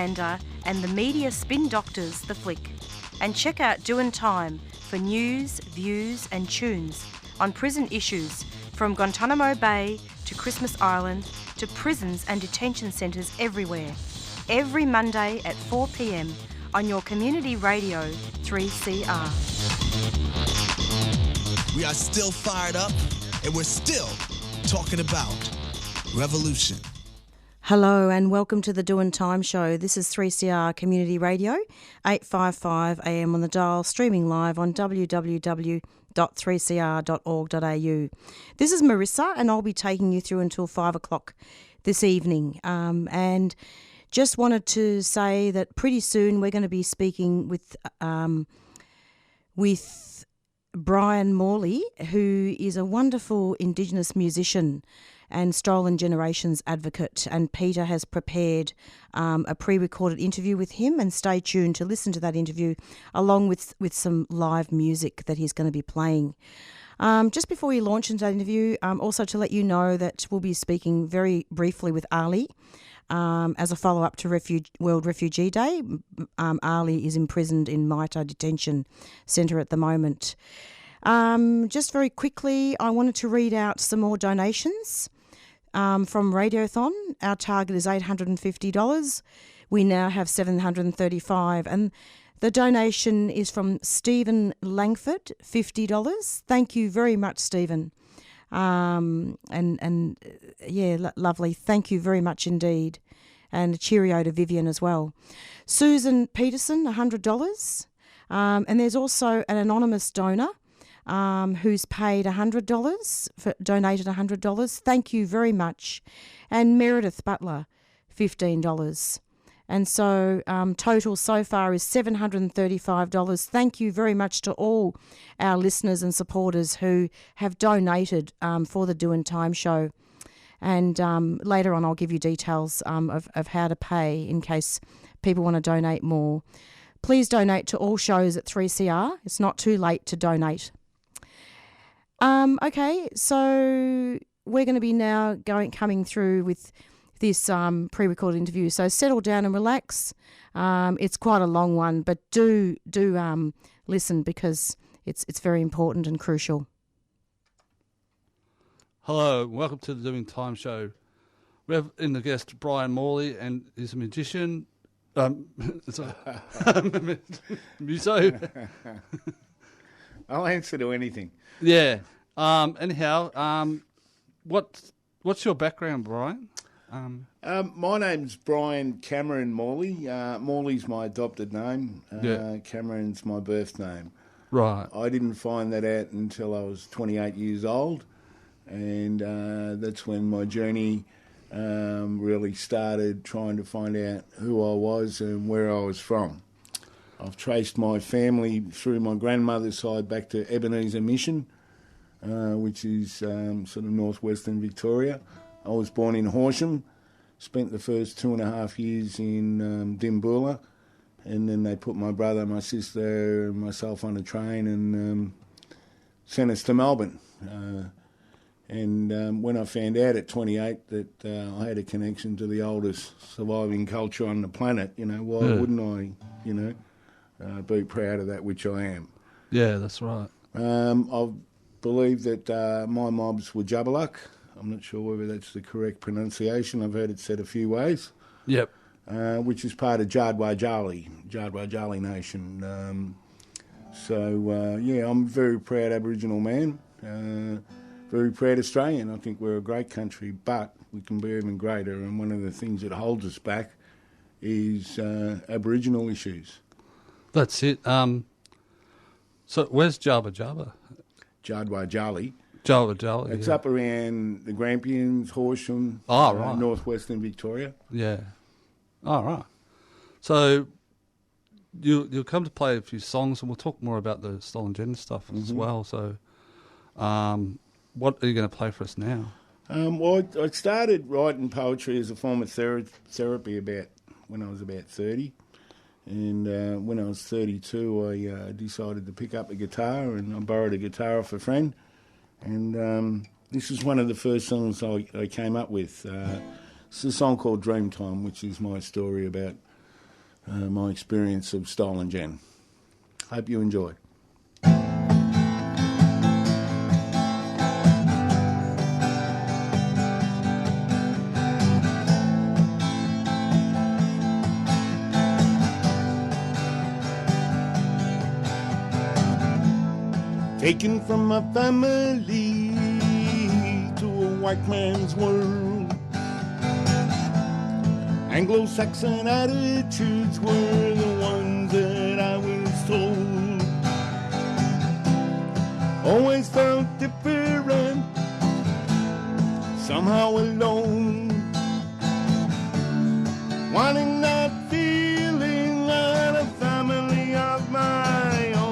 and the media spin doctors the flick. And check out Doin Time for news, views and tunes on prison issues from Guantanamo Bay to Christmas Island to prisons and detention centres everywhere. Every Monday at 4 p.m. on your community radio 3CR. We are still fired up and we're still talking about revolution. Hello and welcome to the Doin Time Show. This is 3CR Community Radio, 855 AM on the dial, streaming live on www.3cr.org.au. This is Marisa and I'll be taking you through until 5 o'clock this evening. And just wanted to say that pretty soon we're going to be speaking with Brian Morley, who is a wonderful Indigenous musician and Stolen Generations advocate, and Peter has prepared a pre-recorded interview with him, and stay tuned to listen to that interview along with some live music that he's going to be playing. Just before we launch into that interview, also to let you know that we'll be speaking very briefly with Ali as a follow-up to World Refugee Day. Ali is imprisoned in Mita detention centre at the moment. Just very quickly, I wanted to read out some more donations from Radiothon. Our target is $850. We now have $735, and the donation is from Stephen Langford, $50. Thank you very much, Stephen. Lovely. Thank you very much indeed. And a cheerio to Vivian as well. Susan Peterson, $100. And there's also an anonymous donor who's paid $100, donated $100. Thank you very much. And Meredith Butler, $15. And so total so far is $735. Thank you very much to all our listeners and supporters who have donated for the Doin Time Show. And later on I'll give you details of how to pay in case people want to donate more. Please donate to all shows at 3CR. It's not too late to donate. Okay, so we're going to be now coming through with this pre-recorded interview. So settle down and relax. It's quite a long one, but do listen because it's very important and crucial. Hello, welcome to the Doin Time Show. We have in the guest Brian Morley, and he's a magician. Muso. I'll answer to anything. Yeah. Anyhow, what's your background, Brian? My name's Brian Cameron Morley. Morley's my adopted name. Cameron's my birth name. Right. I didn't find that out until I was 28 years old, and that's when my journey really started, trying to find out who I was and where I was from. I've traced my family through my grandmother's side back to Ebenezer Mission, which is sort of northwestern Victoria. I was born in Horsham, spent the first 2.5 years in Dimboola, and then they put my brother, my sister and myself on a train and sent us to Melbourne. And when I found out at 28 that I had a connection to the oldest surviving culture on the planet, why wouldn't I, be proud of that, which I am. Yeah, that's right. I believe that my mobs were Jabberluck. I'm not sure whether that's the correct pronunciation. I've heard it said a few ways. Yep. Which is part of Jadwa-Jali Nation. I'm a very proud Aboriginal man, very proud Australian. I think we're a great country, but we can be even greater, and one of the things that holds us back is Aboriginal issues. That's it. So where's Jabba? Jadwa-Jali. Jali. It's up around the Grampians, Horsham, right. northwestern Victoria. Yeah. All right. So you'll come to play a few songs, and we'll talk more about the Stolen Gender stuff as well. So what are you going to play for us now? Well, I started writing poetry as a form of therapy when I was about 30. And when I was 32, I decided to pick up a guitar, and I borrowed a guitar off a friend. And this is one of the first songs I came up with. It's a song called Dreamtime, which is my story about my experience of Stolen Gen. Hope you enjoy. Taken from my family to a white man's world. Anglo-Saxon attitudes were the ones that I was told. Always felt different, somehow alone. Wanting that feeling that a family of my own.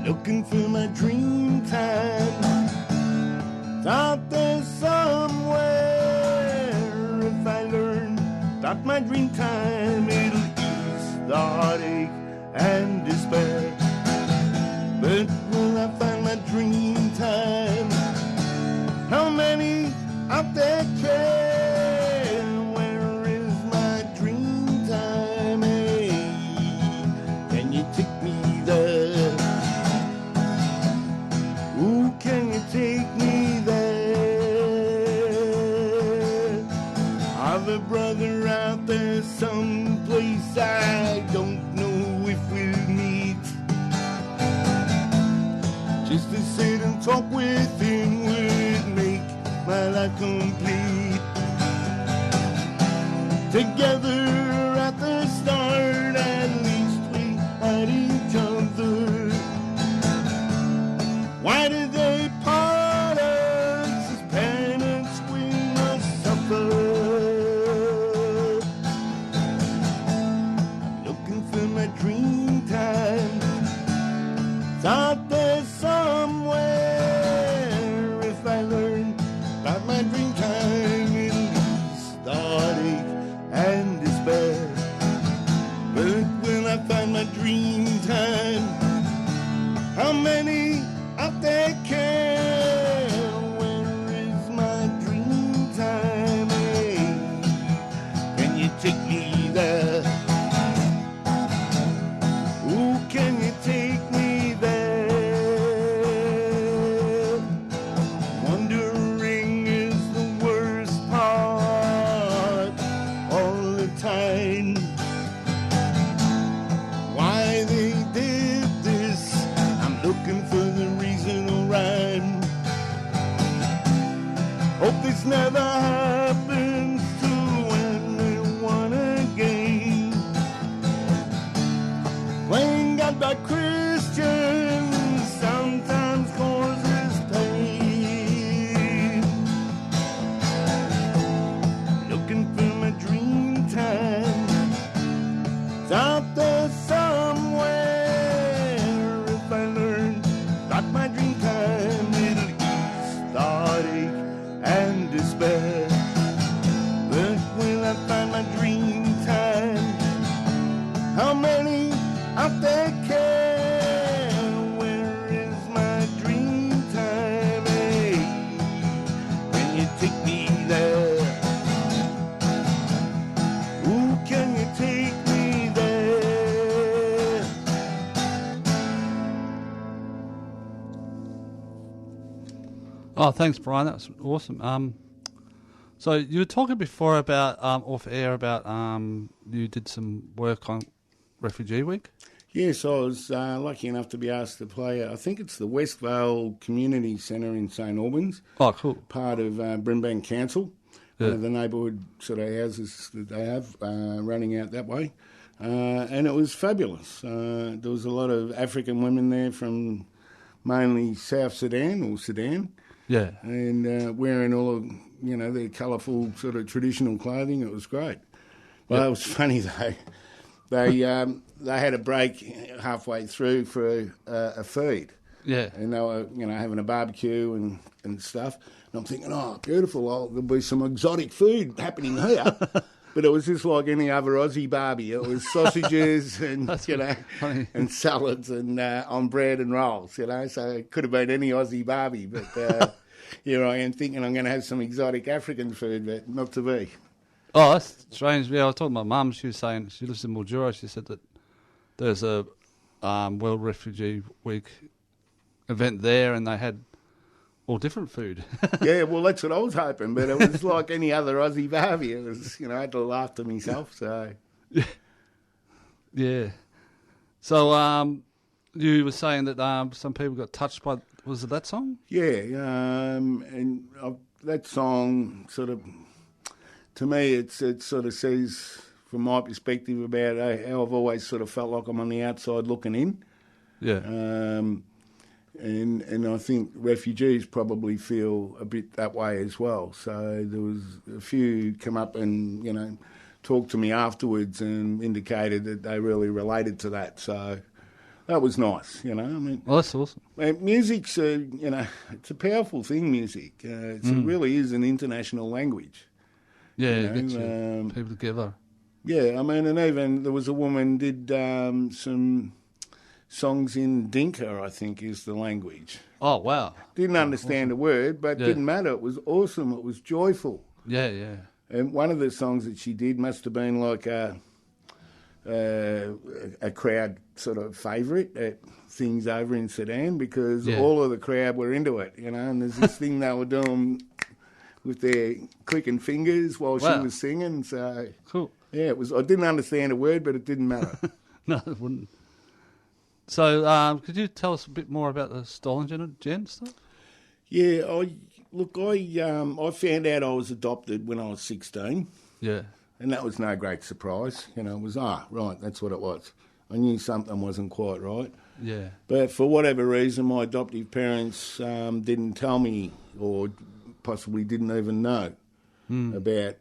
Looking for my dream time, out there somewhere. If I learn about my dream time, it'll ease the heartache and despair. But will I find my dream time? How many out there care? Where is my dream time? Hey, can you take me there? Ooh, can you take me there? I've a brother out there someplace, I don't know if we'll meet. Just to sit and talk with him would make my life complete. Together at the start, at least we had each other. Why did they part us? As parents we must suffer. I'm looking for my dream time. It's out there somewhere. If I learn about my dream time, it'll ease the heartache and despair. But when I find my dream time, how many out there care? Where is my dream time? Hey, can you take me there? Ooh, can you take me there? Wondering is the worst part all the time. Why they did this, I'm looking for the reason or rhyme. Hope this never happens to anyone again. Playing God by Christians sometimes causes pain. Looking for my dream time. It's out there somewhere. If I learn about my dream time, it'll ease the heartache and despair. But when I find my dream time, how many out there care? Where is my dream time? Hey, can you take me there? Ooh, can you take me there? Oh, thanks, Brian. That was awesome. So you were talking before about off air about you did some work on Refugee Week. Yes, I was lucky enough to be asked to play, I think it's the Westvale Community Centre in St Albans, Oh, cool. part of Brimbank Council, Yeah. one of the neighbourhood sort of houses that they have running out that way. And it was fabulous. There was a lot of African women there from mainly South Sudan or Sudan, Yeah. and wearing all of, their colourful sort of traditional clothing. It was great. Well, It was funny though. They had a break halfway through for a feed. Yeah. And they were, having a barbecue and stuff. And I'm thinking, oh, beautiful, there'll be some exotic food happening here. But it was just like any other Aussie barbie. It was sausages and, funny. and salads and on bread and rolls, So it could have been any Aussie barbie. But here I am thinking I'm going to have some exotic African food, but not to be. Oh, that's strange. Yeah, I was talking to my mum. She was saying she lives in Mildura. She said that there's a World Refugee Week event there, and they had all different food. Yeah, well, that's what I was hoping, but it was like any other Aussie barbie. It was, I had to laugh to myself. So Yeah. So you were saying that some people got touched by, was it that song? yeah, that song sort of, to me, it sort of says, from my perspective, about how I've always sort of felt like I'm on the outside looking in. Yeah. And I think refugees probably feel a bit that way as well. So there was a few come up and, talked to me afterwards and indicated that they really related to that. So that was nice, I mean, Well, that's awesome. music's, it's a powerful thing, music. It really is an international language. Yeah, it gets people together. Yeah, I mean, and even there was a woman did some songs in Dinka, I think is the language. Oh, wow. Didn't understand a word, but didn't matter. It was awesome. It was joyful. Yeah, yeah. And one of the songs that she did must have been like a crowd sort of favourite at things over in Sudan, because all of the crowd were into it, and there's this thing they were doing with their clicking fingers while she was singing. So cool. Yeah, it was. I didn't understand a word, but it didn't matter. No, it wouldn't. So, could you tell us a bit more about the stolen gen stuff? Yeah, I found out I was adopted when I was 16. Yeah. And that was no great surprise. It was, right, that's what it was. I knew something wasn't quite right. Yeah. But for whatever reason, my adoptive parents didn't tell me, or possibly didn't even know about,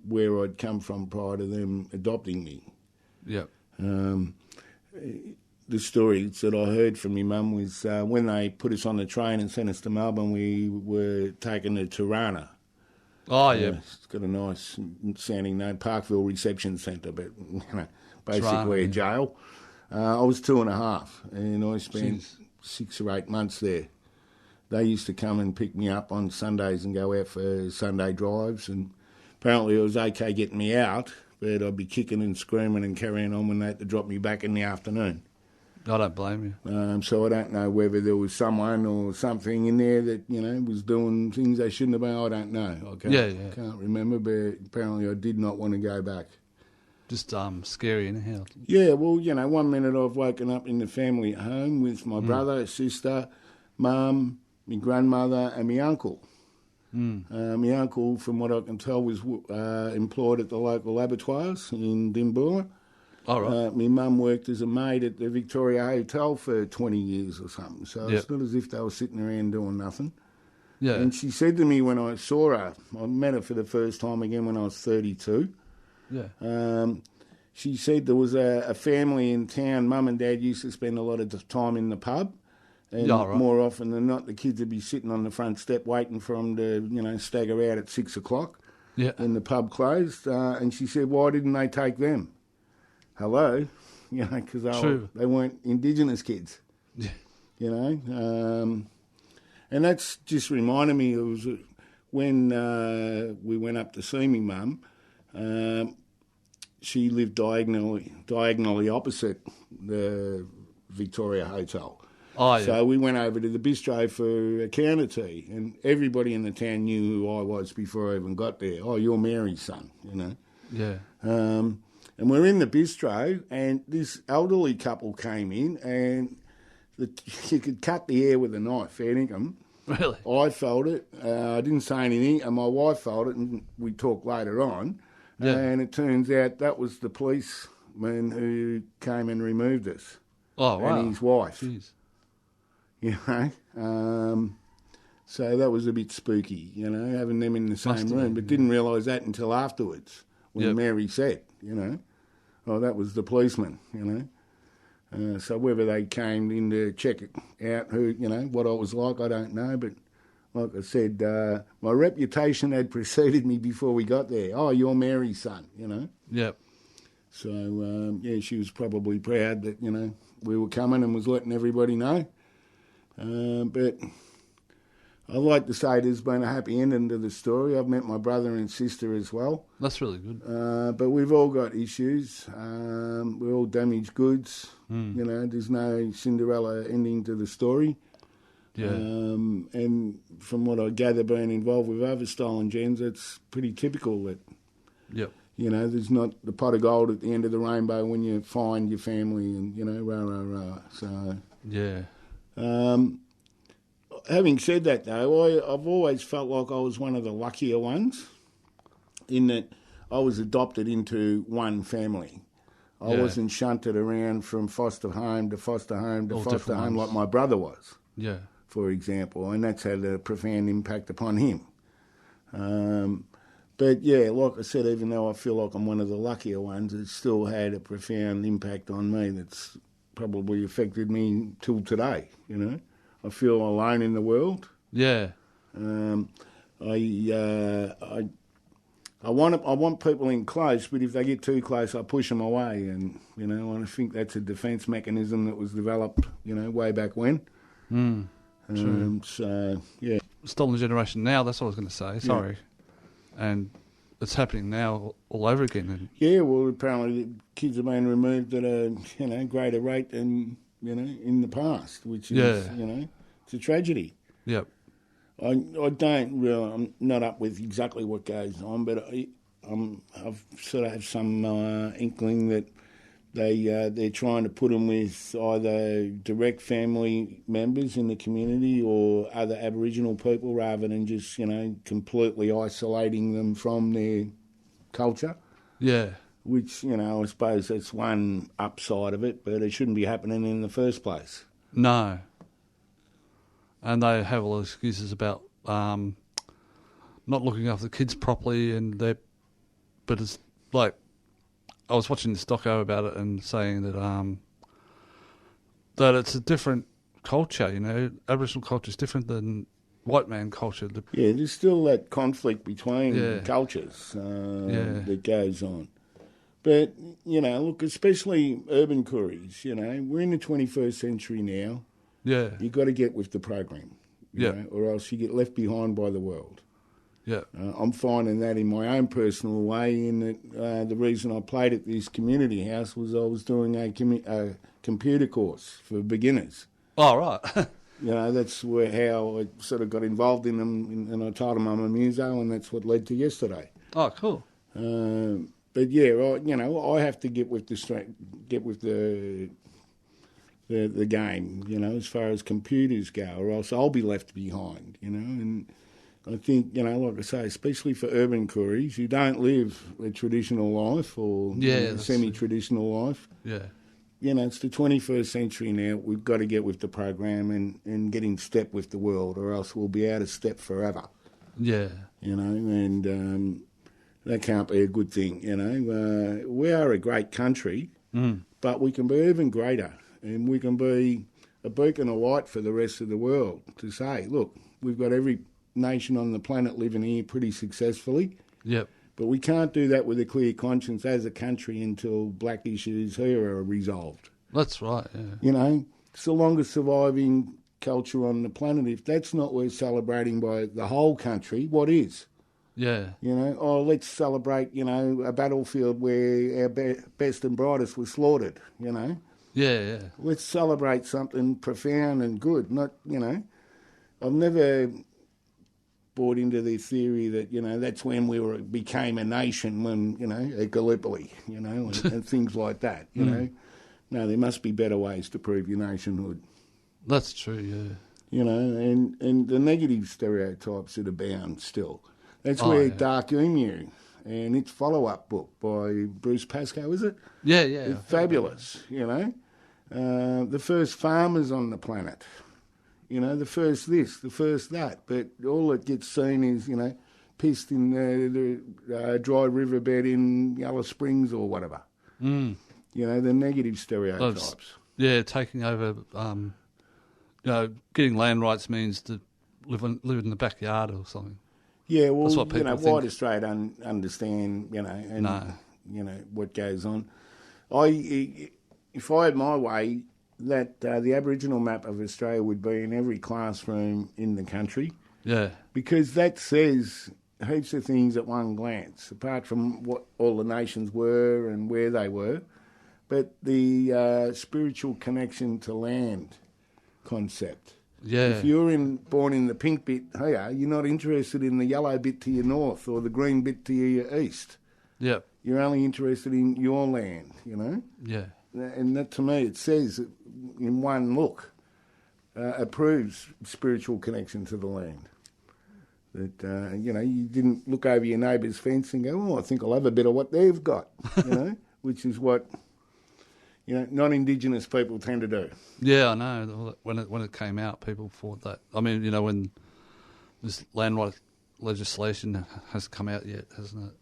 where I'd come from prior to them adopting me. Yeah. The stories that I heard from my mum was when they put us on the train and sent us to Melbourne, we were taken to Tirana. Oh, yeah. It's got a nice sounding name, Parkville Reception Centre, but basically a jail. I was 2.5, and I spent 6 or 8 months there. They used to come and pick me up on Sundays and go out for Sunday drives, and apparently it was okay getting me out, but I'd be kicking and screaming and carrying on when they had to drop me back in the afternoon. I don't blame you. So I don't know whether there was someone or something in there that, was doing things they shouldn't have been. I don't know. I can't remember, but apparently I did not want to go back. Just scary anyhow. Yeah, well, 1 minute I've woken up in the family at home with my brother, sister, mum, my grandmother and my uncle. My uncle, from what I can tell, was employed at the local abattoirs in Dimbula. All right. My mum worked as a maid at the Victoria Hotel for 20 years or something, so it's not as if they were sitting around doing nothing. Yeah. And she said to me when I saw her, I met her for the first time again when I was 32. Yeah. She said there was a family in town, mum and dad used to spend a lot of time in the pub, and more often than not the kids would be sitting on the front step waiting for them to, stagger out at 6 o'clock when the pub closed. And she said, why didn't they take them? Hello, because they weren't Indigenous kids, and that's just reminded me. It was when we went up to see me mum. She lived diagonally opposite the Victoria Hotel. Oh, yeah. So we went over to the bistro for a counter tea, and everybody in the town knew who I was before I even got there. Oh, you're Mary's son, Yeah. And we're in the bistro, and this elderly couple came in, and you could cut the air with a knife, fair dinkum. Really? I felt it. I didn't say anything, and my wife felt it, and we talked later on. Yeah. And it turns out that was the policeman who came and removed us. Oh, wow. And his wife. Jeez. So that was a bit spooky, having them in the same room, but didn't realise that until afterwards when Mary said, oh, that was the policeman, So whether they came in to check it out, what I was like, I don't know. But like I said, my reputation had preceded me before we got there. Oh, you're Mary's son, Yep. So, she was probably proud that, we were coming and was letting everybody know. But I'd like to say there's been a happy ending to the story. I've met my brother and sister as well. That's really good. But we've all got issues. We're all damaged goods. You know, there's no Cinderella ending to the story. Yeah. And from what I gather, being involved with other stolen gens, it's pretty typical that, Yep. you know, there's not the pot of gold at the end of the rainbow when you find your family and, you know, rah, rah, rah. So, Yeah. having said that, though, I've always felt like I was one of the luckier ones in that I was adopted into one family. I Yeah. wasn't shunted around from foster home to foster home to All foster different home ones. like my brother was, Yeah. for example, and that's had a profound impact upon him. But yeah, like I said, even though I feel like I'm one of the luckier ones, it still had a profound impact on me that's probably affected me till today, you know. I feel alone in the world. Yeah. I want people in close, but if they get too close, I push them away, and you know, and I think that's a defence mechanism that was developed, you know, way back when. So yeah, Stolen generation now, that's what I was going to say. Sorry. And it's happening now all over again. And yeah. Well, apparently the kids are being removed at a greater rate than in the past, which is it's a tragedy. Yep. I don't really, I'm not up with exactly what goes on, but I've sort of have some inkling that they're trying to put them with either direct family members in the community or other Aboriginal people rather than just, completely isolating them from their culture. Yeah. Which, I suppose that's one upside of it, but it shouldn't be happening in the first place. No. And they have all the excuses about not looking after the kids properly, but it's like I was watching this doco about it and saying that that it's a different culture. Aboriginal culture is different than white man culture. Yeah, there's still that conflict between cultures that goes on. But look, especially urban Koreans. We're in the 21st century now. Yeah. You got to get with the program, or else you get left behind by the world. Yeah. I'm finding that in my own personal way. In that the reason I played at this community house was I was doing a computer course for beginners. Oh, right. That's how I sort of got involved in them, and I told them I'm a muso, and that's what led to yesterday. Oh, cool. But yeah, I have to get with the game, as far as computers go, or else I'll be left behind, and I think, like I say, especially for urban Koreans who don't live a traditional life or semi-traditional life. Yeah. It's the 21st century now. We've got to get with the program and get in step with the world, or else we'll be out of step forever. Yeah. And that can't be a good thing, We are a great country, but we can be even greater. And we can be a beacon of light for the rest of the world to say, look, we've got every nation on the planet living here pretty successfully. Yep. But we can't do that with a clear conscience as a country until black issues here are resolved. That's right, yeah. It's the longest surviving culture on the planet. If that's not worth celebrating by the whole country, what is? Yeah. Let's celebrate, a battlefield where our best and brightest were slaughtered, Yeah, yeah. Let's celebrate something profound and good. Not, I've never bought into the theory that, that's when we became a nation, when, at Gallipoli, and things like that, No, there must be better ways to prove your nationhood. That's true, yeah. And the negative stereotypes that abound still. That's where Dark Emu and its follow-up book by Bruce Pascoe, is it? Yeah, yeah. It's fabulous, the first farmers on the planet, the first this, the first that, but all that gets seen is, pissed in the dry riverbed in Alice Springs or whatever. The negative stereotypes. Taking over, getting land rights means to live in the backyard or something. Yeah, well, that's what people think. White Australia don't understand, what goes on. If I had my way, that the Aboriginal map of Australia would be in every classroom in the country. Yeah. Because that says heaps of things at one glance, apart from what all the nations were and where they were. But the spiritual connection to land concept. Yeah. If you're born in the pink bit here, you're not interested in the yellow bit to your north or the green bit to your east. Yep. You're only interested in your land, you know? Yeah. And that, to me, it says in one look, it proves spiritual connection to the land. That, you know, you didn't look over your neighbour's fence and go, oh, I think I'll have a bit of what they've got, you know, which is what, you know, non-Indigenous people tend to do. Yeah, I know. When it came out, people thought that. I mean, you know, when this land right legislation hasn't come out yet, hasn't it?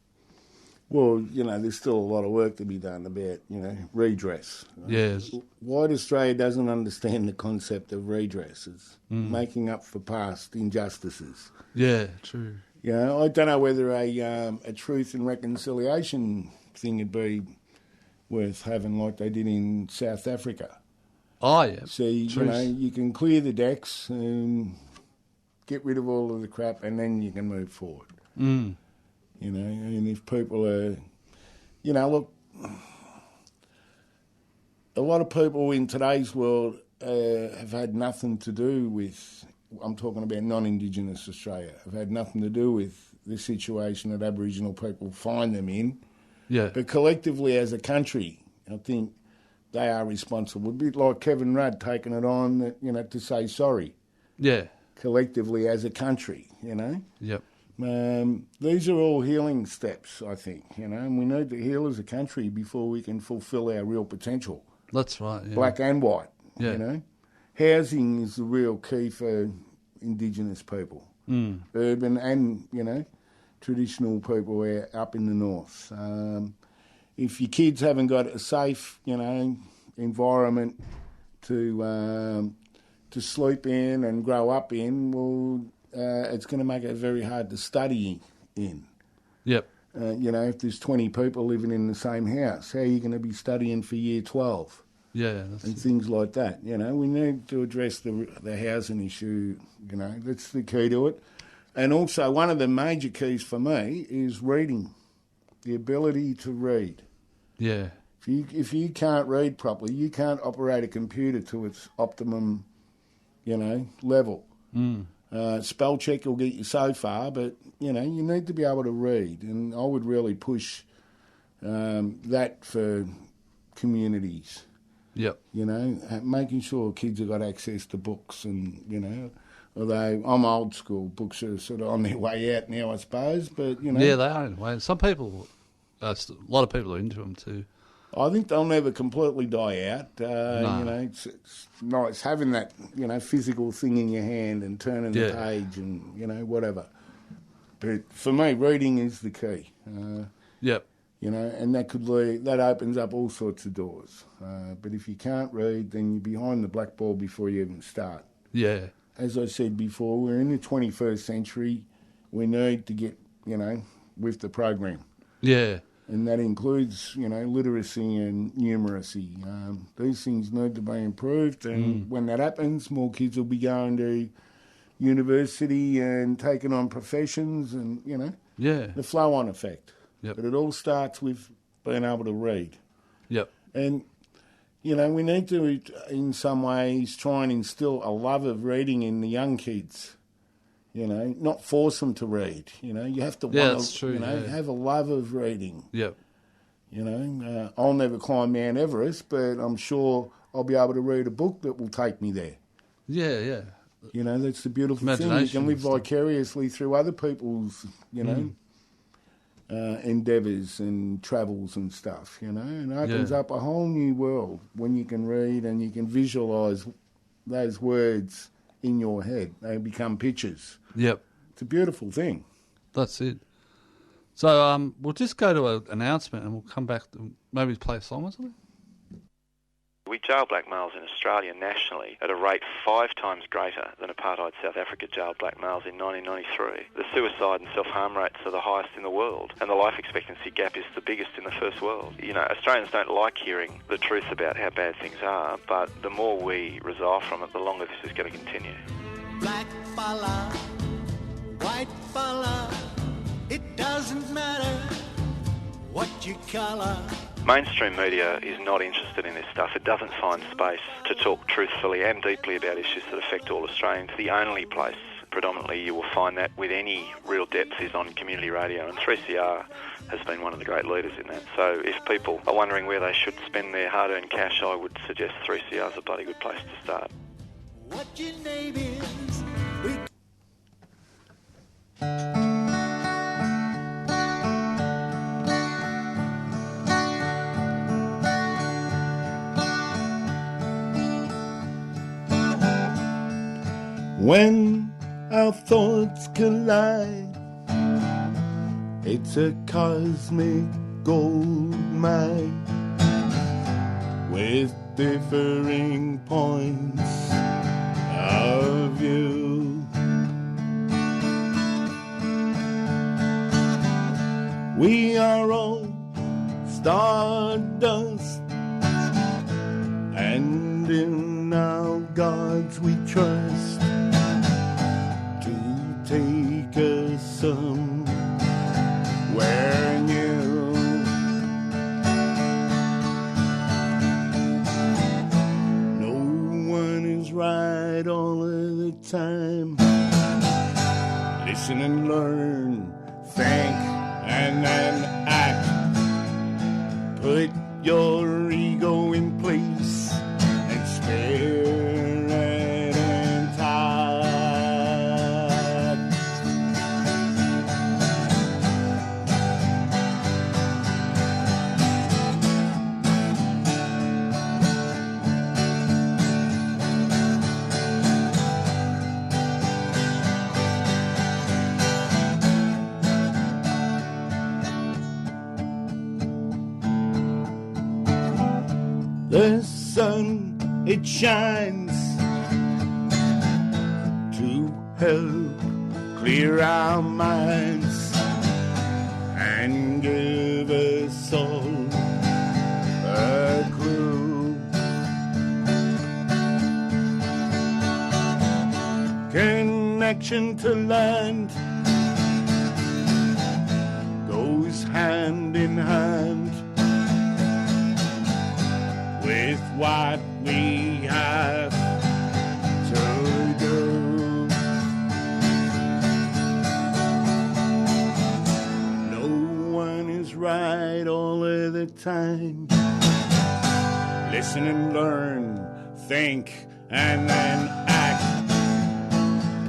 Well, you know, there's still a lot of work to be done about, you know, redress. Yes. White Australia doesn't understand the concept of redress. It's making up for past injustices. Yeah, true. You know, I don't know whether a truth and reconciliation thing would be worth having like they did in South Africa. Oh, yeah. See, you know, you can clear the decks and get rid of all of the crap and then you can move forward. Mm. You know, and if people are, you know, look, a lot of people in today's world have had nothing to do with, I'm talking about non-Indigenous Australia, have had nothing to do with the situation that Aboriginal people find them in. Yeah. But collectively as a country, I think they are responsible. A bit like Kevin Rudd taking it on, you know, to say sorry. Yeah. Collectively as a country, you know. Yep. These are all healing steps, I think, you know, and we need to heal as a country before we can fulfil our real potential. That's right, yeah. Black and white, Yeah. you know. Housing is the real key for Indigenous people, urban and, you know, traditional people up in the north. If your kids haven't got a safe, you know, environment to sleep in and grow up in, well, it's going to make it very hard to study in. Yep. You know, if there's 20 people living in the same house, how are you going to be studying for year 12? Yeah. And things like that. You know, we need to address the housing issue, you know, that's the key to it. And also, one of the major keys for me is reading, the ability to read. Yeah. If you can't read properly, you can't operate a computer to its optimum, you know, level. Spell check will get you so far, but, you know, you need to be able to read. And I would really push that for communities. Yep. You know, making sure kids have got access to books and, you know, although I'm old school, books are sort of on their way out now, I suppose, but, you know. Yeah, they are in a way. Some people, a lot of people are into them too. I think they'll never completely die out. No. You know, it's nice having that, you know, physical thing in your hand and turning the page and, you know, whatever. But for me, reading is the key. Yep. You know, and that opens up all sorts of doors. But if you can't read, then you're behind the black ball before you even start. Yeah. As I said before, we're in the 21st century. We need to get, you know, with the program. Yeah. And that includes, you know, literacy and numeracy. These things need to be improved, and when that happens, more kids will be going to university and taking on professions and, you know, the flow-on effect. Yep. But it all starts with being able to read. Yep. And, you know, we need to, in some ways, try and instill a love of reading in the young kids. You know, not force them to read. You know, you have to want to, you know, have a love of reading. Yep. You know, I'll never climb Mount Everest, but I'm sure I'll be able to read a book that will take me there. Yeah, yeah. You know, that's the beautiful thing. You can live vicariously through other people's, you know, endeavours and travels and stuff, you know, and it opens up a whole new world when you can read and you can visualise those words in your head. They become pictures. Yep. It's a beautiful thing. That's it. So we'll just go to an announcement and we'll come back to maybe play a song or something. We jail black males in Australia nationally at a rate 5 times greater than apartheid South Africa jailed black males in 1993. The suicide and self-harm rates are the highest in the world, and the life expectancy gap is the biggest in the first world. You know, Australians don't like hearing the truth about how bad things are, but the more we resolve from it, the longer this is going to continue. Black fella, white fella, it doesn't matter what your colour. Mainstream media is not interested in this stuff. It doesn't find space to talk truthfully and deeply about issues that affect all Australians. The only place predominantly you will find that with any real depth is on community radio, and 3CR has been one of the great leaders in that. So if people are wondering where they should spend their hard-earned cash, I would suggest 3CR is a bloody good place to start. What your name is, we... When our thoughts collide, it's a cosmic gold mine with differing points of view. We are all stardust, and in our gods we trust to take us somewhere new. No one is right all of the time. Listen and learn, think and then act. Put your ego in place and spirit intact. The sun, it shines to help clear our minds and give us all a clue. Connection to land goes hand in hand with what we have to do. No one is right all of the time. Listen and learn, think and then act.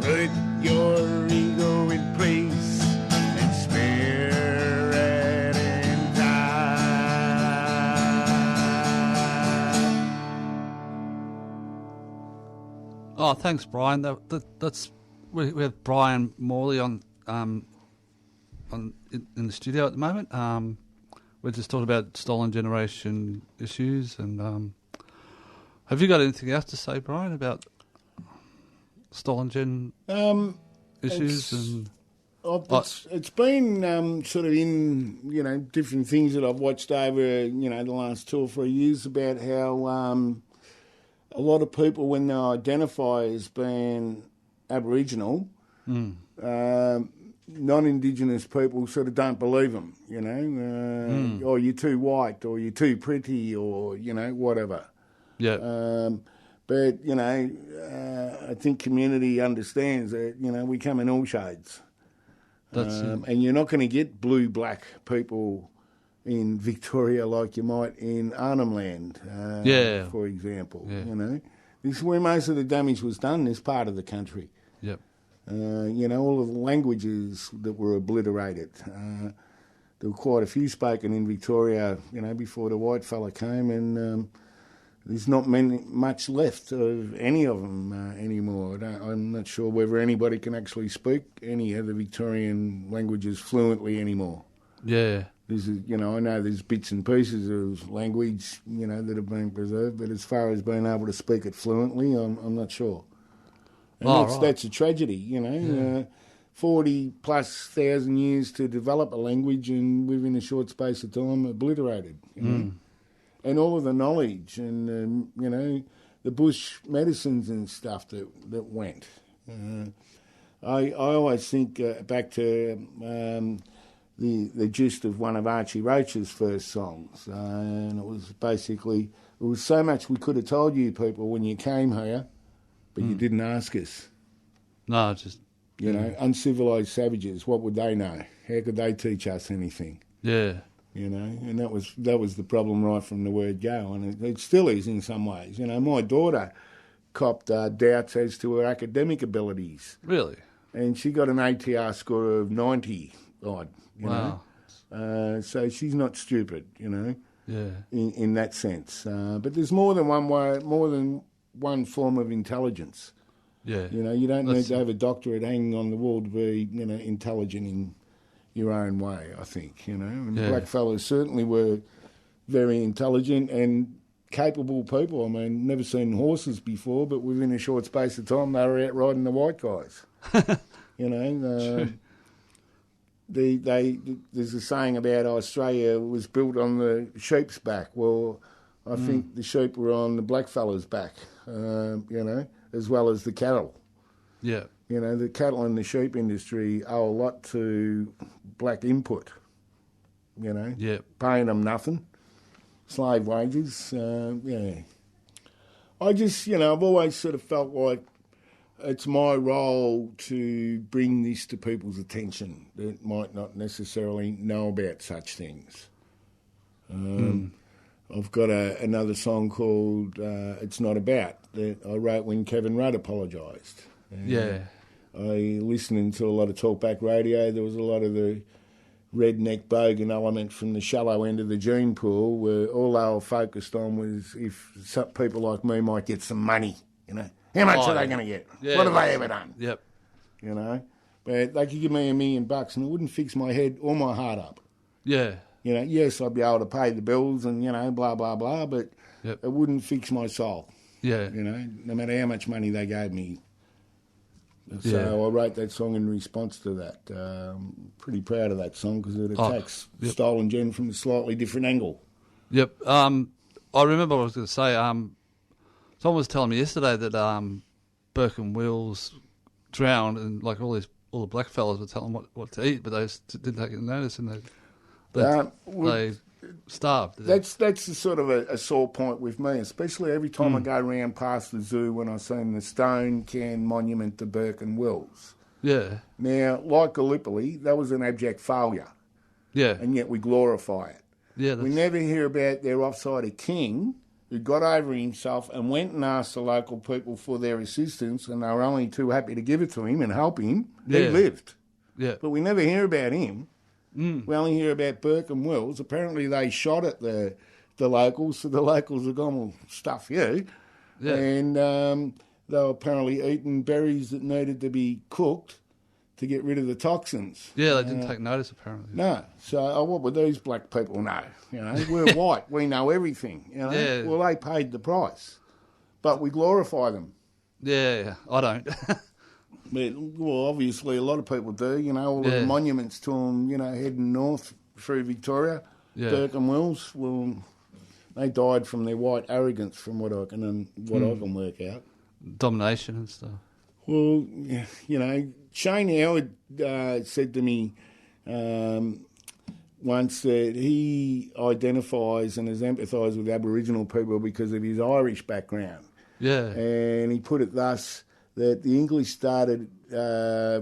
Put your ego in place and spirit intact. Oh, thanks, Brian. That's we have Brian Morley on in the studio at the moment. We're just talking about stolen generation issues, and have you got anything else to say, Brian, about stolen gen issues? It's been sort of in different things that I've watched over the last 2 or 3 years about how a lot of people, when they identify as being Aboriginal, non-Indigenous people sort of don't believe them, or you're too white, or you're too pretty, or, whatever. Yeah. But, I think community understands that, we come in all shades. That's it. And you're not going to get blue-black people in Victoria like you might in Arnhem Land, for example. Yeah. This is where most of the damage was done, this part of the country. Yep. All of the languages that were obliterated. There were quite a few spoken in Victoria, before the white fella came, and there's not much left of any of them anymore. I'm not sure whether anybody can actually speak any of the Victorian languages fluently anymore. Yeah. This is, I know there's bits and pieces of language, that have been preserved, but as far as being able to speak it fluently, I'm not sure. And that's a tragedy, 40 plus thousand years to develop a language and within a short space of time obliterated, And all of the knowledge and, the bush medicines and stuff that went. I always think back to the gist of one of Archie Roach's first songs, and it was basically, it was so much we could have told you people when you came here, but you didn't ask us. No, just... You know, uncivilised savages, what would they know? How could they teach us anything? Yeah. You know, and that was the problem right from the word go, and it still is in some ways. You know, my daughter copped doubts as to her academic abilities. Really? And she got an ATR score of 90 odd, you Wow. know. So she's not stupid, you know, Yeah. in that sense. But there's more than one form of intelligence. Yeah. You know, you don't need to have a doctorate hanging on the wall to be, you know, intelligent in your own way, I think, you know. And the black fellas certainly were very intelligent and capable people. I mean, never seen horses before, but within a short space of time, they were out riding the white guys. You know, there's a saying about Australia was built on the sheep's back. Well, I think the sheep were on the black fellas' back, you know, as well as the cattle. Yeah. You know, the cattle and the sheep industry owe a lot to black input, you know, paying them nothing, slave wages, yeah. I just, you know, I've always sort of felt like it's my role to bring this to people's attention that might not necessarily know about such things. I've got another song called It's Not About that I wrote when Kevin Rudd apologised. Yeah. I listening to a lot of talkback radio. There was a lot of the redneck bogan element from the shallow end of the gene pool where all they were focused on was if some people like me might get some money, you know. How much are they going to get? Yeah, what have they ever done? Yep. You know. But they could give me $1 million and it wouldn't fix my head or my heart up. Yeah. You know, yes, I'd be able to pay the bills and, you know, blah, blah, blah, but it wouldn't fix my soul. Yeah. You know, no matter how much money they gave me. So I wrote that song in response to that. Pretty proud of that song because it attacks Stolen Gen from a slightly different angle. Yep. I remember what I was going to say. Someone was telling me yesterday that Burke and Wills drowned and like all the black fellas were telling them what to eat, but they just didn't take notice and they starved. That's the sort of a sore point with me, especially every time I go round past the zoo when I seen the stone can monument to Burke and Wills. Yeah. Now, like Gallipoli, that was an abject failure. Yeah. And yet we glorify it. Yeah. We never hear about their offsider king who got over himself and went and asked the local people for their assistance and they were only too happy to give it to him and help him. Yeah. He lived. Yeah. But we never hear about him. We only hear about Burke and Wills. Apparently they shot at the locals, so the locals have gone, well, stuff you. Yeah. And they were apparently eating berries that needed to be cooked to get rid of the toxins. Yeah, they didn't take notice, apparently. No. So what would these black people know? You know, we're white. We know everything. You know? Yeah. Well, they paid the price. But we glorify them. Yeah, I don't. But, well, obviously a lot of people do. You know, all of the monuments to them, you know, heading north through Victoria, Burke and Wills, well, they died from their white arrogance from what I can work out. Domination and stuff. Well, you know, Shane Howard said to me once that he identifies and has empathised with Aboriginal people because of his Irish background. Yeah. And he put it thus, that the English started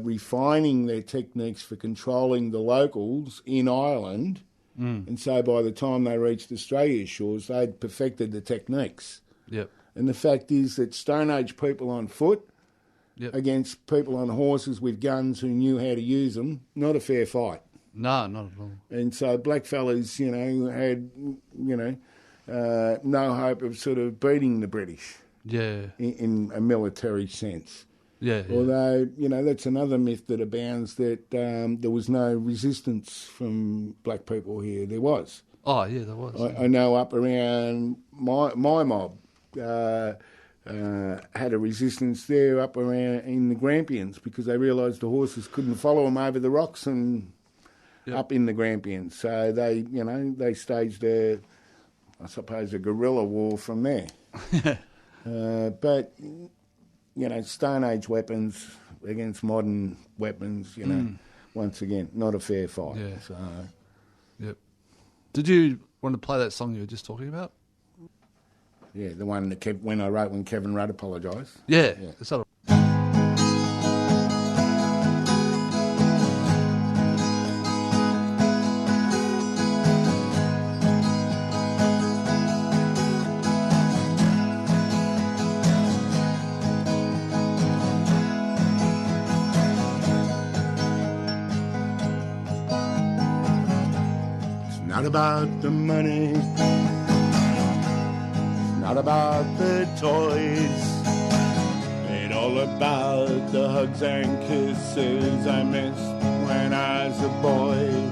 refining their techniques for controlling the locals in Ireland, and so by the time they reached Australia's shores, they'd perfected the techniques. Yep. And the fact is that Stone Age people on foot against people on horses with guns who knew how to use them, not a fair fight. No, not at all. And so blackfellas, you know, had, you know, no hope of sort of beating the British. Yeah. In a military sense. Yeah. Although, you know, that's another myth that abounds that there was no resistance from black people here. There was. Oh, yeah, there was. I know up around my mob had a resistance there up around in the Grampians because they realised the horses couldn't follow them over the rocks and up in the Grampians. So they, you know, they staged I suppose, a guerrilla war from there. But, you know, Stone Age weapons, against modern weapons, you know. Once again, not a fair fight. Yeah. So, Yep. Did you want to play that song you were just talking about? yeah, the one that when Kevin Rudd apologised. Yeah. Is that Not about the money, it's not about the toys, it's all about the hugs and kisses I missed when I was a boy,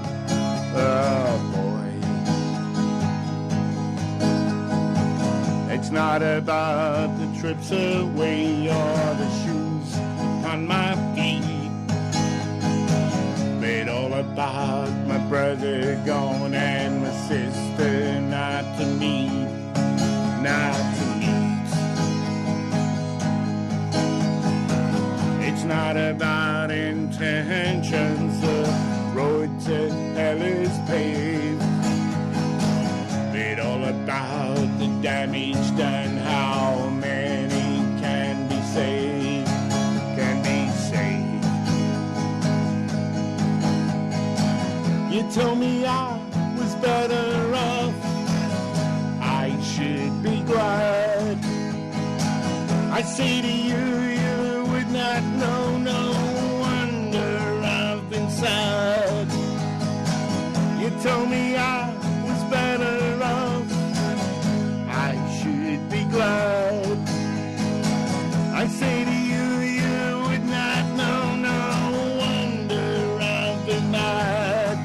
It's not about the trips away or the shoes on my feet. It's all about my brother gone and my sister not to meet. It's not about intentions, the road to hell is paved. It's all about the damage done, how many can be saved, You told me I was better off, I should be glad. I say to you, you would not know, no wonder I've been sad. You told me I was better off, I should be glad. I say to you, you would not know, no wonder I've been mad.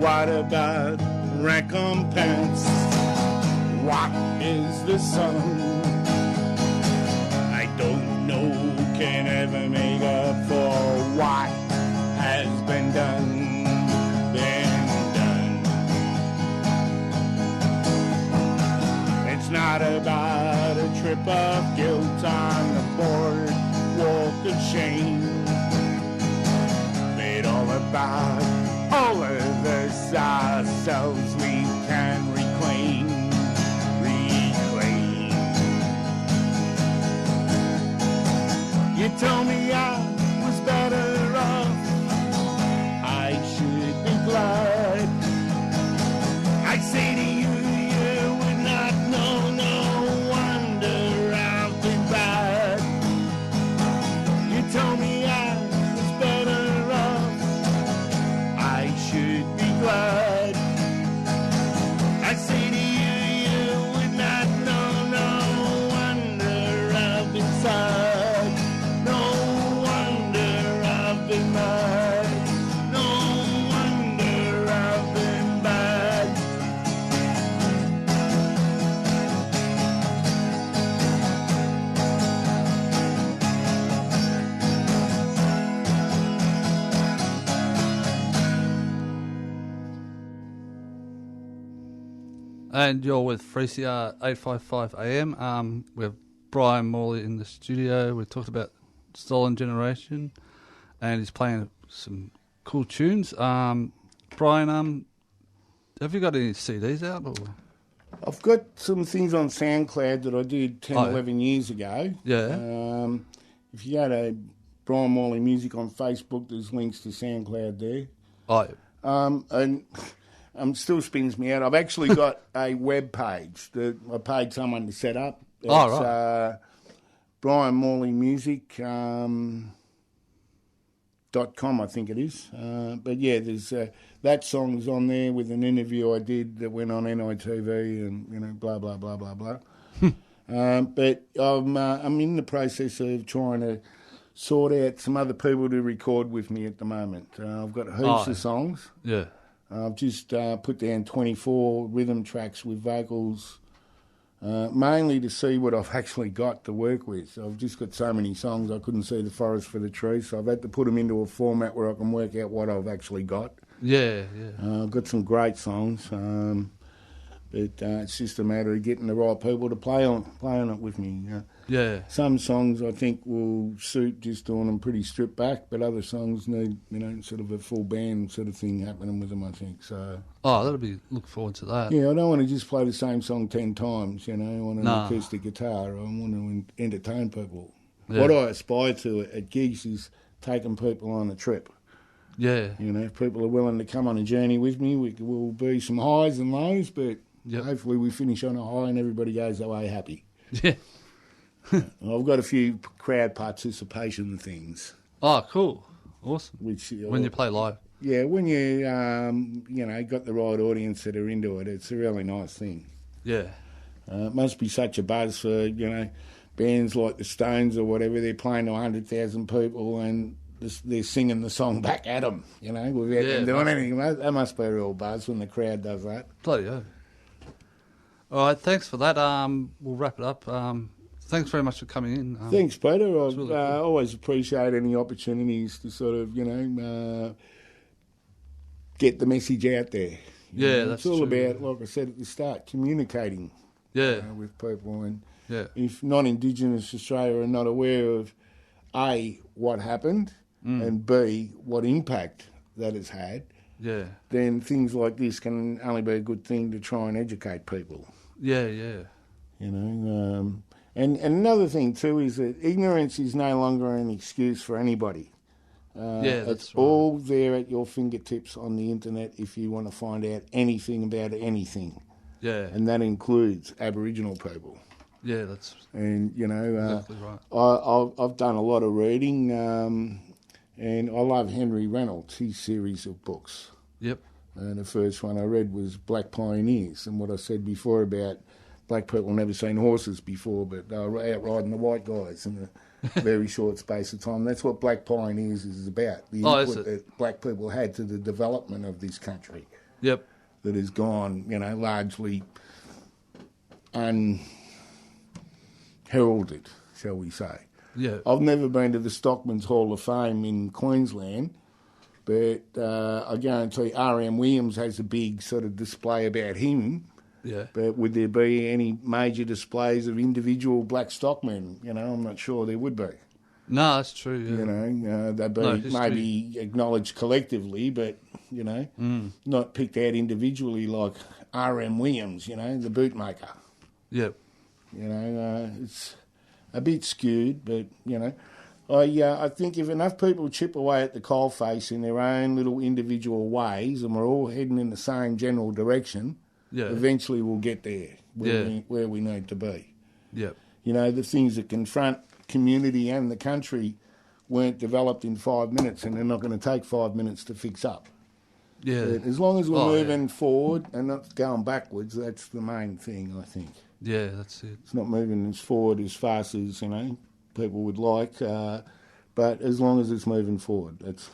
What about recompense? What is the sum? I don't know, can ever make up for what has been done, It's not about a trip of guilt on the boardwalk of shame. It's all about all of us ourselves we can reclaim. You told me I was better off, I should be glad. I say to you, you would not know, no wonder I've been bad. You told me I was better off, I should be glad. I say to you, you would not know, no wonder I've been sad. No wonder I've been mad. No wonder I've been bad. And you're with 3CR 855 AM. We have Brian Morley in the studio. We talked about Stolen Generation, and he's playing some cool tunes. Brian, have you got any CDs out? Or? I've got some things on SoundCloud that I did 10, Oh, yeah. 11 years ago. Yeah. If you go to Brian Morley Music on Facebook, there's links to SoundCloud there. Oh, And still spins me out. I've actually got a web page that I paid someone to set up. It's, right. Brian Morley Music .com, I think it is. But yeah, there's that song's on there with an interview I did that went on NITV and blah blah blah blah blah. But I'm in the process of trying to sort out some other people to record with me at the moment. I've got heaps of songs. yeah. I've just put down 24 rhythm tracks with vocals mainly to see what I've actually got to work with. I've just got so many songs I couldn't see the forest for the trees, so I've had to put them into a format where I can work out what I've actually got. Yeah. I've got some great songs, but it's just a matter of getting the right people to play on it with me. Yeah. Some songs I think will suit just doing them pretty stripped back, but other songs need, sort of a full band sort of thing happening with them, I think. So. Oh, look forward to that. Yeah, I don't want to just play the same song 10 times, on an acoustic guitar. I want to entertain people. Yeah. What I aspire to at gigs is taking people on a trip. Yeah. If people are willing to come on a journey with me, we'll be some highs and lows, but hopefully we finish on a high and everybody goes away happy. Yeah. I've got a few crowd participation things. Oh, cool. Awesome. Which when you play live. Yeah, when you, got the right audience that are into it, it's a really nice thing. Yeah. It must be such a buzz for, bands like the Stones or whatever. They're playing to 100,000 people and they're singing the song back at them, without them doing anything. That must be a real buzz when the crowd does that. Bloody hell. All right, thanks for that. We'll wrap it up. Thanks very much for coming in. Thanks, Peter. I really cool. Always appreciate any opportunities to sort of, get the message out there. That's It's all true. about, like I said at the start, communicating with people. And if non-Indigenous Australia are not aware of, A, what happened, and B, what impact that has had, then things like this can only be a good thing to try and educate people. Yeah. And another thing too is that ignorance is no longer an excuse for anybody. It's all there at your fingertips on the internet if you want to find out anything about anything. Yeah. And that includes Aboriginal people. Yeah, that's exactly right. I've done a lot of reading, and I love Henry Reynolds, his series of books. Yep. And the first one I read was Black Pioneers, and what I said before about black people never seen horses before, but they were out riding the white guys in a very short space of time. That's what Black Pioneers is about, the input that black people had to the development of this country. Yep. That has gone, largely unheralded, shall we say. Yeah. I've never been to the Stockman's Hall of Fame in Queensland, but I guarantee R.M. Williams has a big sort of display about him. Yeah. But would there be any major displays of individual black stockmen? I'm not sure there would be. No, that's true. Yeah. They'd be maybe acknowledged collectively, but, not picked out individually like R.M. Williams, the bootmaker. Yep. It's a bit skewed, but, I think if enough people chip away at the coalface in their own little individual ways and we're all heading in the same general direction, eventually we'll get there where we need to be. Yep. The things that confront community and the country weren't developed in 5 minutes, and they're not going to take 5 minutes to fix up. Yeah. But as long as we're moving forward and not going backwards, that's the main thing, I think. Yeah, that's it. It's not moving as forward as fast as, people would like, but as long as it's moving forward, that's,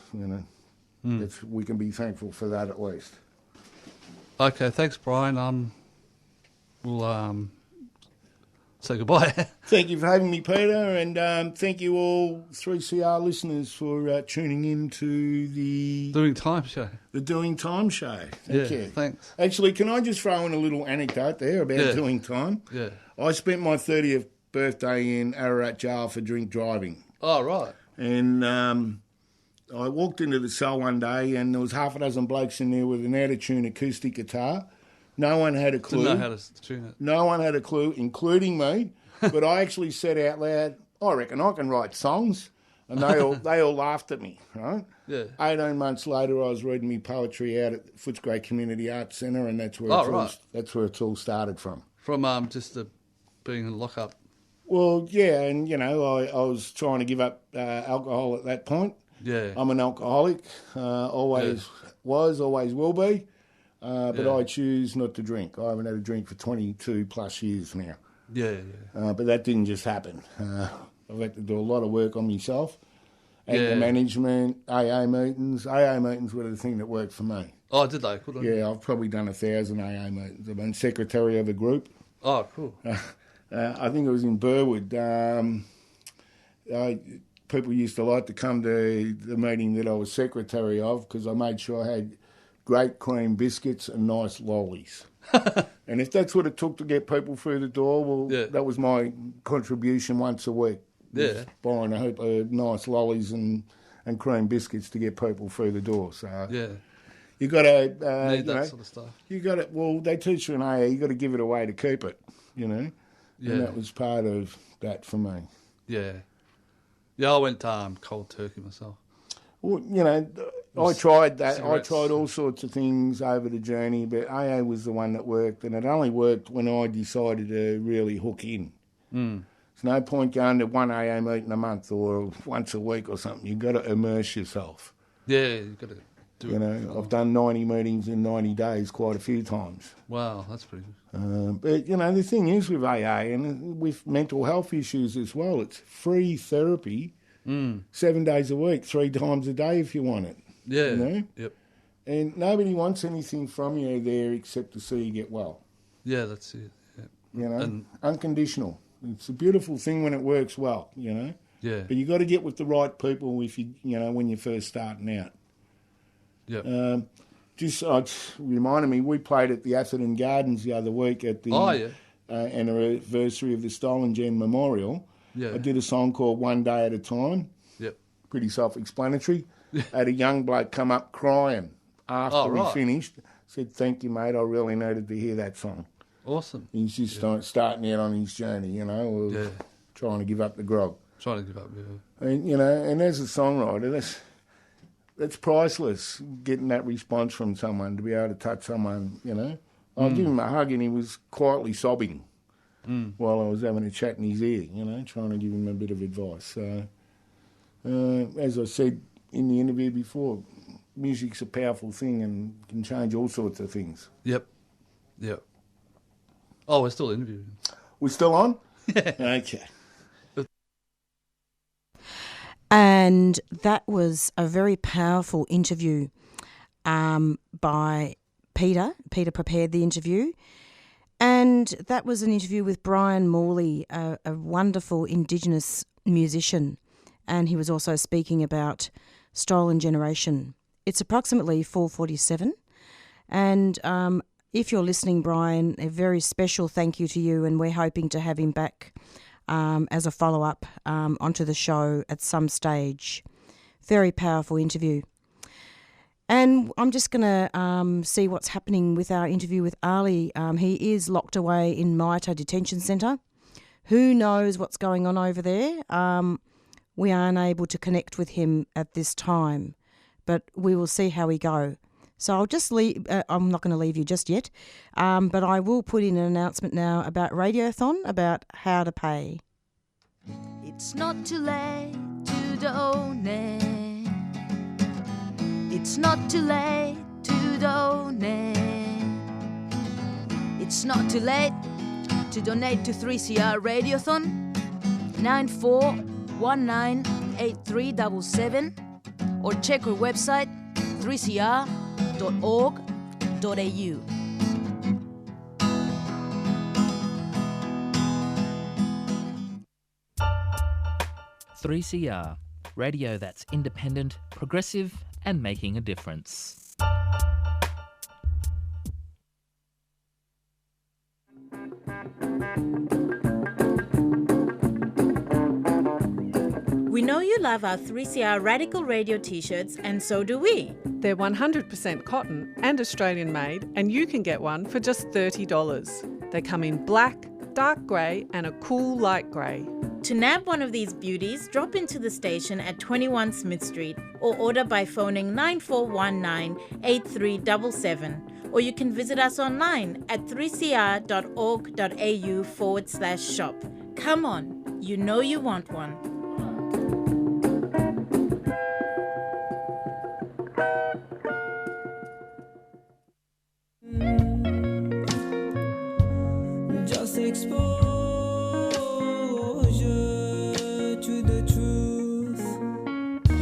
we can be thankful for that at least. Okay, thanks, Brian. We'll say goodbye. Thank you for having me, Peter, and thank you all 3CR listeners for tuning in to the Doing Time Show. The Doing Time Show. Thank you. Thanks. Actually, can I just throw in a little anecdote there about Doing Time? Yeah. I spent my 30th birthday in Ararat Jail for drink driving. Oh, right. And I walked into the cell one day and there was half a dozen blokes in there with an out-of-tune acoustic guitar. No one had a clue. Didn't know how to tune it. No one had a clue, including me. But I actually said out loud, I reckon I can write songs. And they all laughed at me, right? Yeah. 18 months later, I was reading me poetry out at Footscray Community Arts Centre, and that's where that's where it's all started from. From just being in lockup. Well, yeah, and I was trying to give up alcohol at that point. Yeah. I'm an alcoholic, always was, always will be, but I choose not to drink. I haven't had a drink for 22 plus years now. Yeah. But that didn't just happen. I've had to do a lot of work on myself, anger management, AA meetings. AA meetings were the thing that worked for me. Oh, did they? Could I? Yeah, I've probably done 1,000 AA meetings. I've been secretary of a group. Oh, cool. I think it was in Burwood. People used to like to come to the meeting that I was secretary of because I made sure I had great cream biscuits and nice lollies. And if that's what it took to get people through the door, well, that was my contribution once a week. Yeah. Buying a heap of nice lollies and cream biscuits to get people through the door. So you got to need that sort of stuff. You got to. Well, they teach you in AA. You got to give it away to keep it. You know. Yeah. And that was part of that for me. Yeah. Yeah, I went cold turkey myself. Well, you know, I tried that. Cigarettes. I tried all sorts of things over the journey, but AA was the one that worked, and it only worked when I decided to really hook in. Mm. There's no point going to one AA meeting a month or once a week or something. You've got to immerse yourself. Yeah, you've got to do it. You know, I've done 90 meetings in 90 days quite a few times. Wow, that's pretty good. But, you know, the thing is with AA and with mental health issues as well, it's free therapy 7 days a week, 3 times a day if you want it. Yeah. You know? Yep. And nobody wants anything from you there except to see you get well. Yeah, that's it. Yeah. You know, And unconditional. It's a beautiful thing when it works well, you know. yeah. But you got to get with the right people if you know, when you're first starting out. Yep. Just reminded me, we played at the Atherton Gardens the other week at the anniversary of the Stolen Gen Memorial. Yeah. I did a song called One Day at a Time. Yep. Pretty self-explanatory. I had a young bloke come up crying after we finished. Said, "Thank you, mate. I really needed to hear that song." Awesome. He's just starting out on his journey, you know, of trying to give up the grog. Trying to give up, And, you know, and as a songwriter, that's priceless, getting that response from someone, to be able to touch someone, you know. I'll give him a hug and he was quietly sobbing while I was having a chat in his ear, you know, trying to give him a bit of advice. So, as I said in the interview before, music's a powerful thing and can change all sorts of things. Yep. Oh, we're still interviewing. We're still on? Yeah. Okay. And that was a very powerful interview by Peter. Peter prepared the interview. And that was an interview with Brian Morley, a wonderful Indigenous musician. And he was also speaking about Stolen Generation. It's approximately 4:47. And if you're listening, Brian, a very special thank you to you. And we're hoping to have him back as a follow-up onto the show at some stage. Very powerful interview. And I'm just going to see what's happening with our interview with Ali. He is locked away in Mita Detention Centre. Who knows what's going on over there? We are unable to connect with him at this time, but we will see how we go. So I'll just leave. I'm not going to leave you just yet, but I will put in an announcement now about Radiothon, about how to pay. It's not too late to donate. It's not too late to donate. It's not too late to donate to 3CR Radiothon 94198377 or check our website 3cr.org.au. "3CR", radio that's independent, progressive and making a difference. We know you love our 3CR Radical Radio t-shirts, and so do we. They're 100% cotton and Australian made, and you can get one for just $30. They come in black, dark grey and a cool light grey. To nab one of these beauties, drop into the station at 21 Smith Street or order by phoning 94198377, or you can visit us online at 3cr.org.au/shop. Come on, you know you want one. Just exposure to the truth.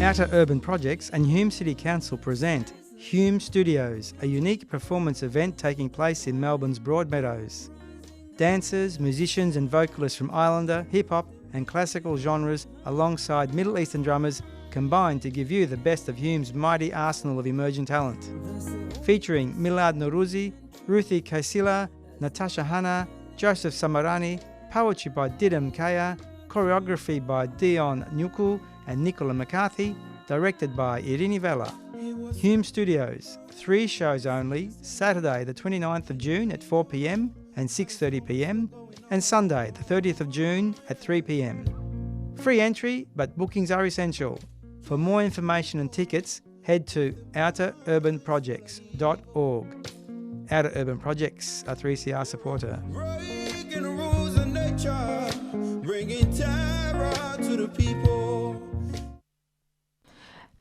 Outer Urban Projects and Hume City Council present Hume Studios, a unique performance event taking place in Melbourne's Broadmeadows. dancers, musicians and vocalists from Islander, hip-hop and classical genres alongside Middle Eastern drummers combine to give you the best of Hume's mighty arsenal of emerging talent. Featuring Milad Norouzi, Ruthie Kaisila, Natasha Hanna, Joseph Samarani, poetry by Didam Kaya, choreography by Dion Nyuku and Nicola McCarthy, directed by Irini Vela. Hume Studios, 3 shows only, Saturday the 29th of June at 4 p.m. and 6:30 p.m. and Sunday the 30th of June at 3 p.m. Free entry, but bookings are essential. For more information and tickets, head to outerurbanprojects.org. Outer Urban Projects, a 3CR supporter. Breaking the rules of nature, bringing terror to the people.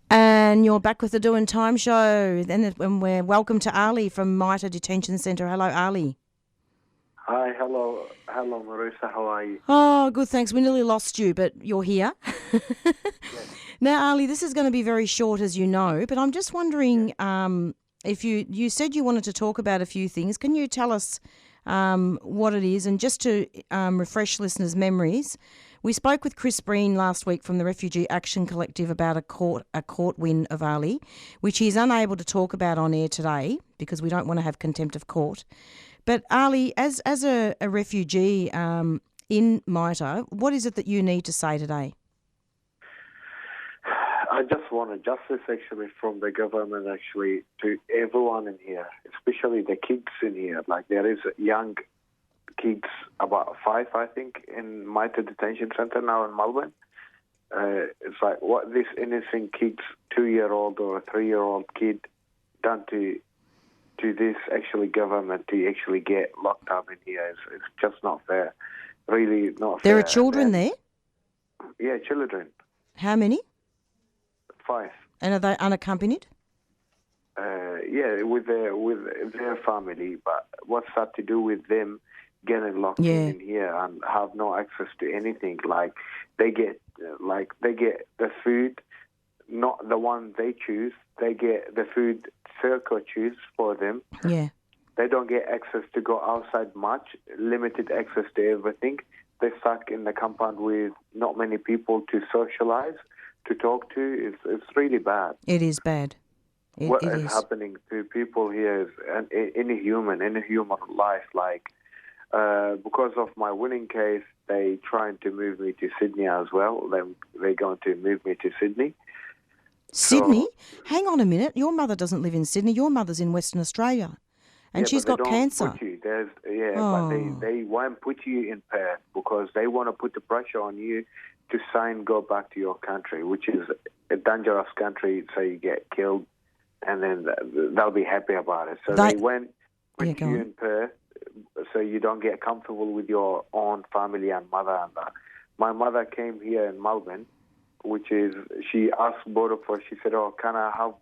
And you're back with the Doin Time Show. Then we're welcome to Ali from Mita Detention Centre. Hello, Ali. Hi, hello, Marisa. How are you? Oh, good, thanks. We nearly lost you, but you're here. Yes. Now, Ali, this is going to be very short, as you know, but I'm just wondering if you said you wanted to talk about a few things. Can you tell us what it is? And just to refresh listeners' memories, we spoke with Chris Breen last week from the Refugee Action Collective about a court win of Ali, which he's unable to talk about on air today because we don't want to have contempt of court. But Ali, as a refugee in Mita, what is it that you need to say today? I just wanted justice actually from the government actually to everyone in here, especially the kids in here. Like there is young kids, about 5 I think, in Mita Detention Centre now in Melbourne. It's like what this innocent kids, 2-year-old or a 3-year-old kid done to this actually government to actually get locked up in here. It's just not fair. Really not fair. There are children there? Yeah, children. How many? 5. And are they unaccompanied? Yeah, with their family. But what's that to do with them getting locked in here and have no access to anything? Like they get the food, not the one they choose. They get the food Circle choose for them. Yeah. They don't get access to go outside much. Limited access to everything. They're stuck in the compound with not many people to socialize, to talk to. It's really bad. It is bad. What is happening to people here is in a human life. Like because of my winning case, they trying to move me to Sydney as well. They're going to move me to Sydney. Sydney? So, hang on a minute. Your mother doesn't live in Sydney. Your mother's in Western Australia. And she's got cancer. But they won't put you in Perth because they want to put the pressure on you to go back to your country, which is a dangerous country, so you get killed, and then they'll be happy about it. So they went with you in Perth so you don't get comfortable with your own family and mother and that. My mother came here in Melbourne, which is, she asked both of us, she said, can I have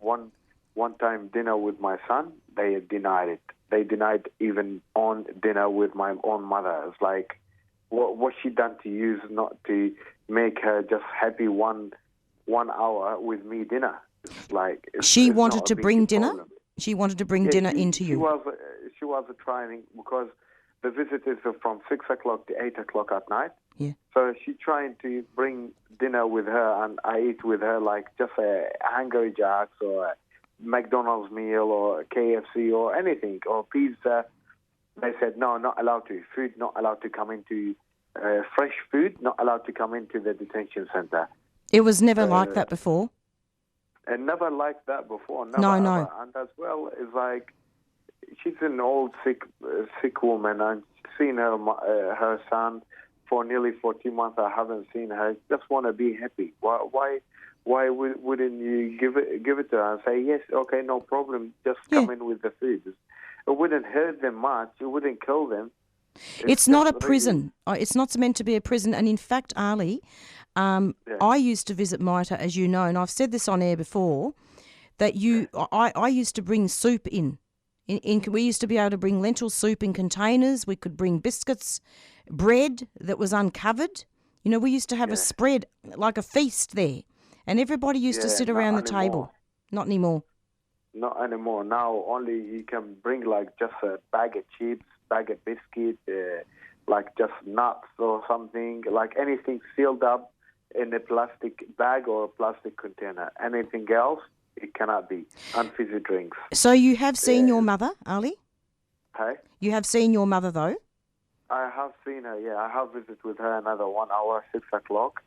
one-time dinner with my son? They denied it. They denied even on dinner with my own mother. It's like, what she done to you is not to make her just happy one hour with me dinner. It's like... She wanted to bring dinner? She wanted to bring dinner into you? She was trying because the visitors are from 6 o'clock to 8 o'clock at night. Yeah. So she trying to bring dinner with her, and I eat with her like just a Hungry Jack's or a McDonald's meal or a KFC or anything or pizza. They said no, not allowed to. Food not allowed to come into fresh food, not allowed to come into the detention centre. It was never like that before. And never like that before. Never, no. Ever. And as well, it's like she's an old sick woman. I've seen her son for nearly 14 months. I haven't seen her. Just want to be happy. Why wouldn't you give it to her and say yes? Okay, no problem. Just come in with the food. It wouldn't hurt them much. It wouldn't kill them. It's not a prison. It's not meant to be a prison. And in fact, Ali, I used to visit Mita, as you know, and I've said this on air before, that I used to bring soup in. We used to be able to bring lentil soup in containers. We could bring biscuits, bread that was uncovered. You know, we used to have a spread, like a feast there. And everybody used to sit around the table. Not anymore. Not anymore. Now only you can bring like just a bag of chips, bag of biscuit, like just nuts or something, like anything sealed up in a plastic bag or a plastic container. Anything else, it cannot be. And fizzy drinks. So you have seen your mother, Ali? Hey? You have seen your mother, though? I have seen her, yeah. I have visited with her another 1 hour, 6 o'clock.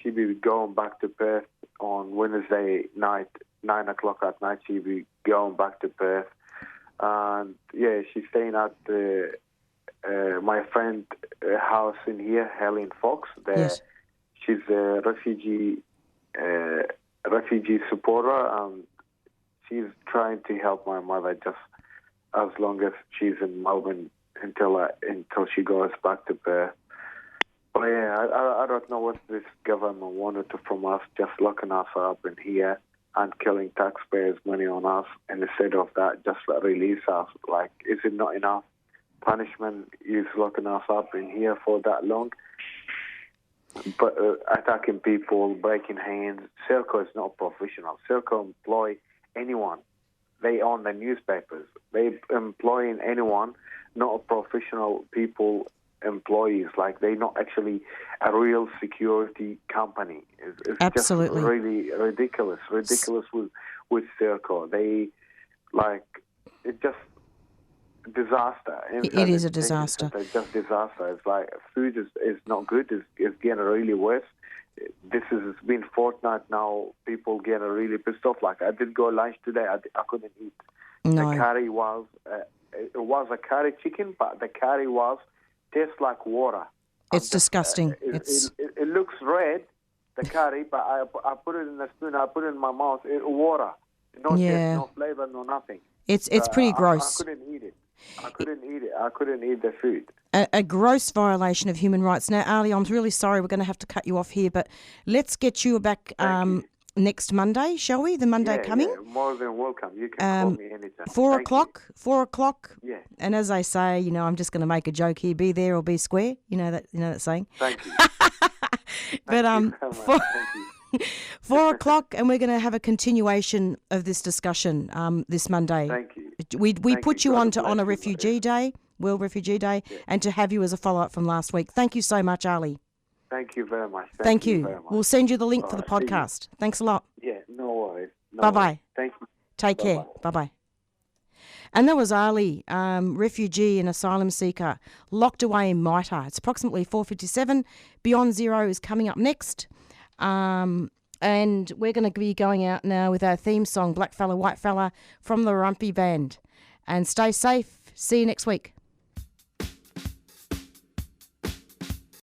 She'll be going back to Perth on Wednesday night, 9 o'clock at night. She'll be going back to Perth. And, yeah, she's staying at my friend's house in here, Helen Fox. There. Yes. She's a refugee supporter, and she's trying to help my mother just as long as she's in Melbourne until she goes back to Perth. But yeah, I don't know what this government wanted from us, just locking us up in here and killing taxpayers' money on us, and instead of that, just release us. Like, is it not enough punishment is locking us up in here for that long? But attacking people, breaking hands. Serco is not professional. Serco employ anyone. They own the newspapers. They employing anyone, not a professional people, employees. Like, they're not actually a real security company. It's Absolutely. just really ridiculous. Ridiculous with Serco. They, like, it just disaster. It is a disaster. It's just disaster. It's like food is not good. It's getting really worse. It's been fortnight now. People getting really pissed off. Like, I did go lunch today. I couldn't eat. No. The curry was it was a curry chicken, but the curry tastes like water. It's disgusting. It looks red, the curry, but I put it in a spoon. I put it in my mouth. It's water. No taste, no flavor, no nothing. It's pretty gross. I couldn't eat it. I couldn't eat the food. A gross violation of human rights. Now, Ali, I'm really sorry. We're going to have to cut you off here, but let's get you back next Monday, shall we? The Monday coming? Yeah, more than welcome. You can call me anytime. 4 o'clock? 4 o'clock? Yeah. And as I say, I'm just going to make a joke here. Be there or be square. You know that saying? Thank you. But Thank you. 4 o'clock, and we're going to have a continuation of this discussion this Monday. Thank you. We put you on to honour Refugee Day, World Refugee Day, and to have you as a follow-up from last week. Thank you so much, Ali. Thank you very much. Thank you. Very much. We'll send you the link for the podcast. Thanks a lot. Yeah, no worries. Bye-bye. Thank you. Take care. Bye-bye. And that was Ali, refugee and asylum seeker, locked away in Mita. It's approximately 4:57. Beyond Zero is coming up next. And we're going to be going out now with our theme song, Black Fella, White Fella, from the Rumpy Band. And stay safe. See you next week.